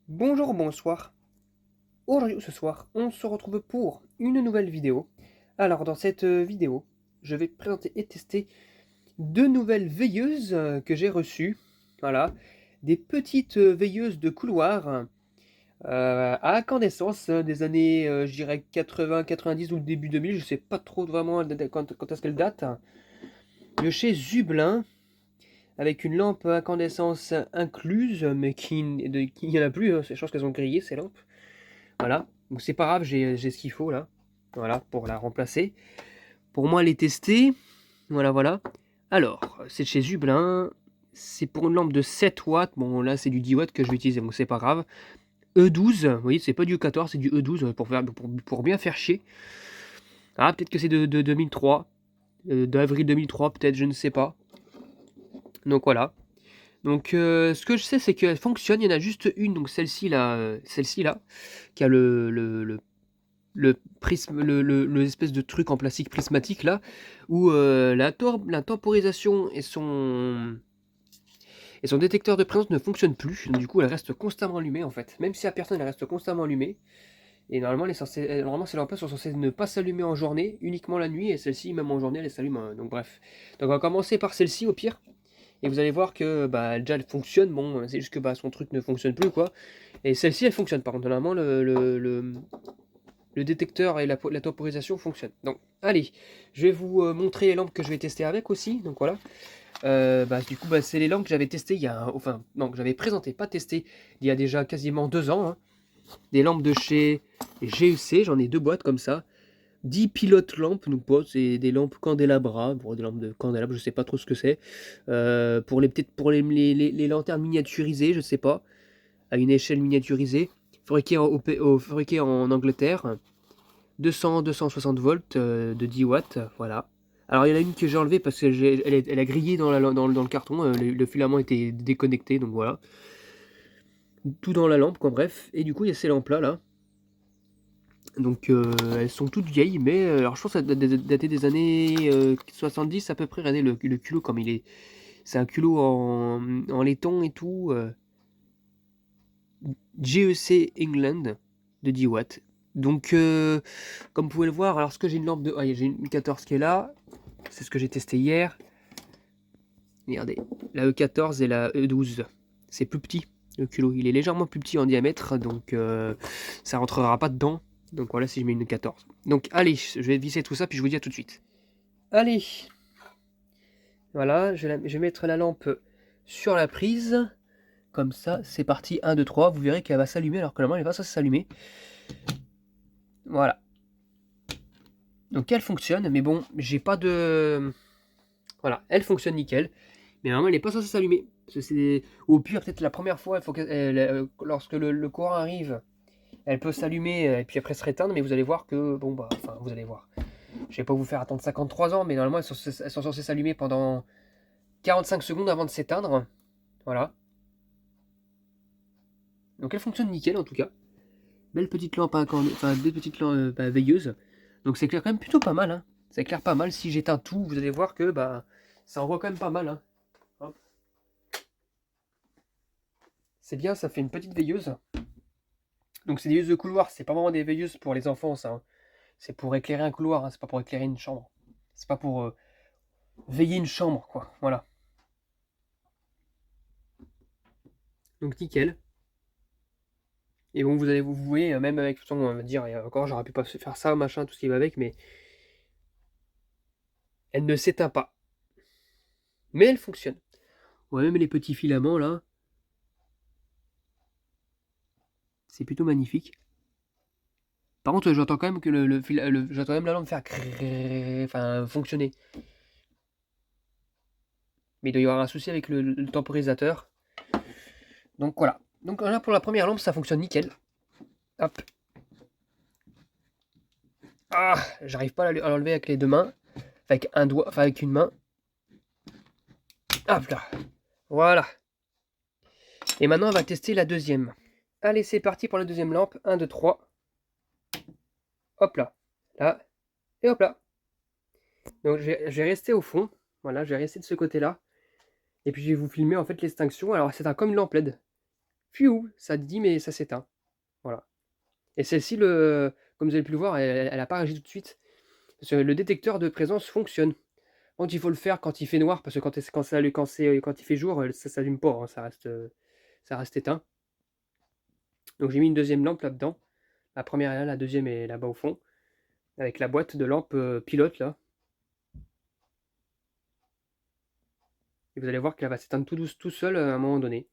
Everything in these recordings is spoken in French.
Bonjour, bonsoir. Aujourd'hui ou ce soir, on se retrouve pour une nouvelle vidéo. Alors, dans cette vidéo, je vais présenter et tester deux nouvelles veilleuses que j'ai reçues. Voilà, des petites veilleuses de couloir à incandescence des années, je dirais 80, 90 ou début 2000, je sais pas trop vraiment quand est-ce qu'elle date. De chez Zublin, avec une lampe à incandescence incluse, mais qui n'y en a plus, hein, je pense qu'elles ont grillé ces lampes. Voilà, donc c'est pas grave, j'ai ce qu'il faut là. Voilà, pour la remplacer. Pour moi, les tester. Voilà, voilà. Alors, c'est de chez Hublin. C'est pour une lampe de 7 watts. Bon, là, c'est du 10 watts que je vais utiliser, donc c'est pas grave. E12, vous voyez, c'est pas du E14, c'est du E12 pour bien faire chier. Ah, peut-être que c'est de 2003. D'avril 2003, peut-être, je ne sais pas. Donc voilà. Donc, ce que je sais, c'est qu'elle fonctionne. Il y en a juste une, donc celle-ci là, qui a le prisme, espèce de truc en plastique prismatique là, où la temporisation et son détecteur de présence ne fonctionnent plus. Du coup, elle reste constamment allumée en fait. Même si la personne elle reste constamment allumée. Et normalement, normalement ces lampes sont censées ne pas s'allumer en journée, uniquement la nuit. Et celle-ci, même en journée, elle s'allume. Donc bref. Donc on va commencer par celle-ci au pire. Et vous allez voir que bah, déjà elle fonctionne. Bon, c'est juste que bah, son truc ne fonctionne plus quoi. Et celle-ci, elle fonctionne. Par contre, normalement, le détecteur et la temporisation fonctionnent. Donc, allez, je vais vous montrer les lampes que je vais tester avec aussi. Donc voilà. Du coup, bah, c'est les lampes que j'avais testées il y a, enfin, non, que j'avais présenté, pas testé, il y a déjà quasiment 2 ans. Hein. Des lampes de chez GEC, j'en ai deux boîtes comme ça. 10 pilotes lampes, donc bon, c'est des lampes candélabra, bon, des lampes de candélabre, je sais pas trop ce que c'est. Peut-être pour les lanternes miniaturisées, je sais pas, à une échelle miniaturisée, fabriquées en Angleterre. 200-260 volts de 10 watts, voilà. Alors il y en a une que j'ai enlevée parce qu'elle a grillé dans le carton, le filament était déconnecté, donc voilà. Tout dans la lampe, quoi, bref. Et du coup il y a ces lampes là. Donc elles sont toutes vieilles, mais alors je pense que ça dater des années 70 à peu près. Regardez le culot comme il est. C'est un culot en laiton et tout. GEC England de 10 watts. Donc, comme vous pouvez le voir, alors ce que j'ai une lampe de. Ah, j'ai une 14 qui est là. C'est ce que j'ai testé hier. Regardez, la E14 et la E12. C'est plus petit, le culot. Il est légèrement plus petit en diamètre, donc ça rentrera pas dedans. Donc voilà, si je mets une 14. Donc allez, je vais visser tout ça, puis je vous dis à tout de suite. Allez, voilà, je vais mettre la lampe sur la prise. Comme ça, c'est parti. 1, 2, 3. Vous verrez qu'elle va s'allumer alors que normalement elle va pas s'allumer. Voilà. Donc elle fonctionne, mais bon, j'ai pas de... Voilà, elle fonctionne nickel. Mais normalement, elle n'est pas censée s'allumer. Au pire, peut-être la première fois, il faut lorsque le courant arrive, elle peut s'allumer et puis après se réteindre. Mais vous allez voir que, bon, bah, enfin, vous allez voir. Je vais pas vous faire attendre 53 ans, mais normalement, elles sont censées s'allumer pendant 45 secondes avant de s'éteindre. Voilà. Donc elle fonctionne nickel en tout cas. Belle petite lampe, enfin, belle petite lampe veilleuse. Donc c'est clair quand même plutôt pas mal. Hein. Ça éclaire pas mal. Si j'éteins tout, vous allez voir que bah, ça envoie quand même pas mal. Hein. Hop. C'est bien, ça fait une petite veilleuse. Donc c'est des veilleuses de couloir, c'est pas vraiment des veilleuses pour les enfants ça. Hein. C'est pour éclairer un couloir, hein. C'est pas pour éclairer une chambre. C'est pas pour veiller une chambre, quoi. Voilà. Donc nickel. Et bon, vous voyez, même avec, on va dire, et encore j'aurais pu pas faire ça, machin, tout ce qui va avec, mais elle ne s'éteint pas. Mais elle fonctionne. Ouais, même les petits filaments là, c'est plutôt magnifique. Par contre, j'entends quand même que j'entends même la lampe faire enfin fonctionner. Mais il doit y avoir un souci avec le temporisateur. Donc voilà. Donc là pour la première lampe, ça fonctionne nickel. Hop. Ah, j'arrive pas à l'enlever avec les deux mains. Avec un doigt, enfin avec une main. Hop là. Voilà. Et maintenant, on va tester la deuxième. Allez, c'est parti pour la deuxième lampe. 1, 2, 3. Hop là. Là. Et hop là. Donc, je vais rester au fond. Voilà, je vais rester de ce côté-là. Et puis, je vais vous filmer en fait l'extinction. Alors, c'est comme une lampe LED. Fiou, ça dit mais ça s'éteint. Voilà. Et celle-ci, comme vous avez pu le voir, elle n'a pas réagi tout de suite. Parce que le détecteur de présence fonctionne. Quand il faut le faire quand il fait noir, parce que quand il fait jour, ça s'allume pas, hein, ça reste éteint. Donc j'ai mis une deuxième lampe là-dedans. La première est là, la deuxième est là-bas au fond. Avec la boîte de lampe pilote là. Et vous allez voir qu'elle va s'éteindre tout seul à un moment donné.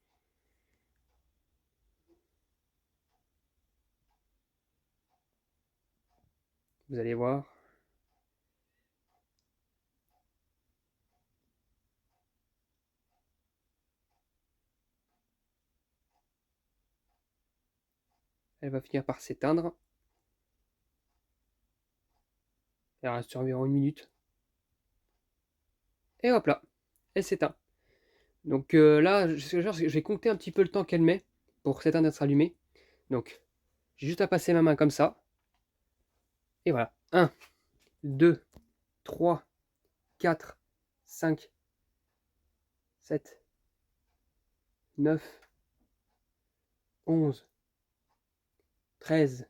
Vous allez voir. Elle va finir par s'éteindre. Elle reste sur environ 1 minute. Et hop là, elle s'éteint. Donc là, je vais compter un petit peu le temps qu'elle met pour s'éteindre et être allumée. Donc, j'ai juste à passer ma main comme ça. Et voilà. 1, 2, 3, 4, 5, 7, 9, 11, 13,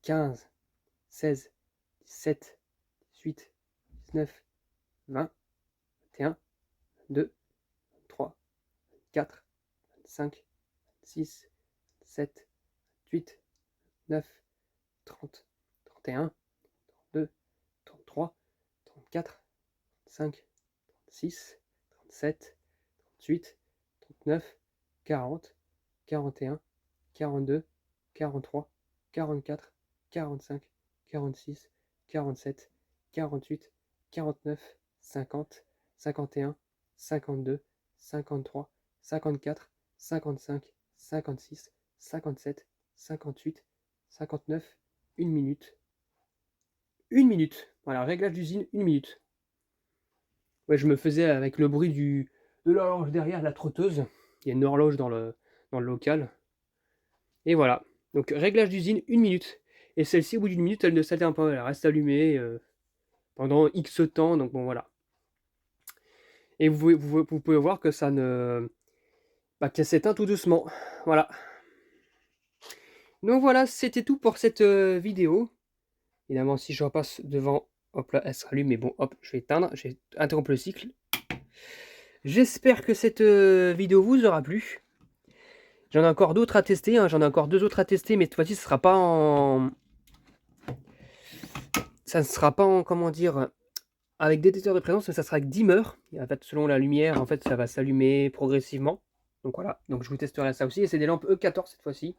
15, 16, 17, 18, 19, 20, 21, 22, 23, 24, 25, 26, 27, 28, 29, 30, 31, 32, 33, 34, 35, 36, 37, 38, 39, 40, 41, 42, 43, 44, 45, 46, 47, 48, 49, 50, 51, 52, 53, 54, 55, 56, 57, 58, 59, 1 minute. 1 minute. Voilà, réglage d'usine, 1 minute. Ouais, je me faisais avec le bruit de l'horloge derrière, la trotteuse. Il y a une horloge dans le local. Et voilà. Donc réglage d'usine, 1 minute. Et celle-ci, au bout d'1 minute, elle ne s'alterne pas. Elle reste allumée pendant X temps. Donc bon, voilà. Et vous pouvez voir que ça ne... Bah, qu'elle s'éteint tout doucement. Voilà. Donc voilà, c'était tout pour cette vidéo. Évidemment, si je repasse devant, hop là, elle se rallume. Mais bon, hop, je vais éteindre. Je vais interrompre le cycle. J'espère que cette vidéo vous aura plu. J'en ai encore d'autres à tester, hein. J'en ai encore 2 autres à tester, mais cette fois-ci, ce sera pas en... Ça ne sera pas en, comment dire, avec détecteur de présence, mais ça sera avec dimmer. En fait, selon la lumière, en fait, ça va s'allumer progressivement. Donc voilà, donc je vous testerai ça aussi. Et c'est des lampes E14 cette fois-ci.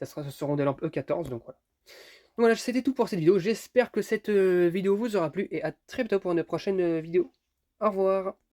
Ce seront des lampes E14, donc voilà. Donc voilà, c'était tout pour cette vidéo. J'espère que cette vidéo vous aura plu et à très bientôt pour une prochaine vidéo. Au revoir.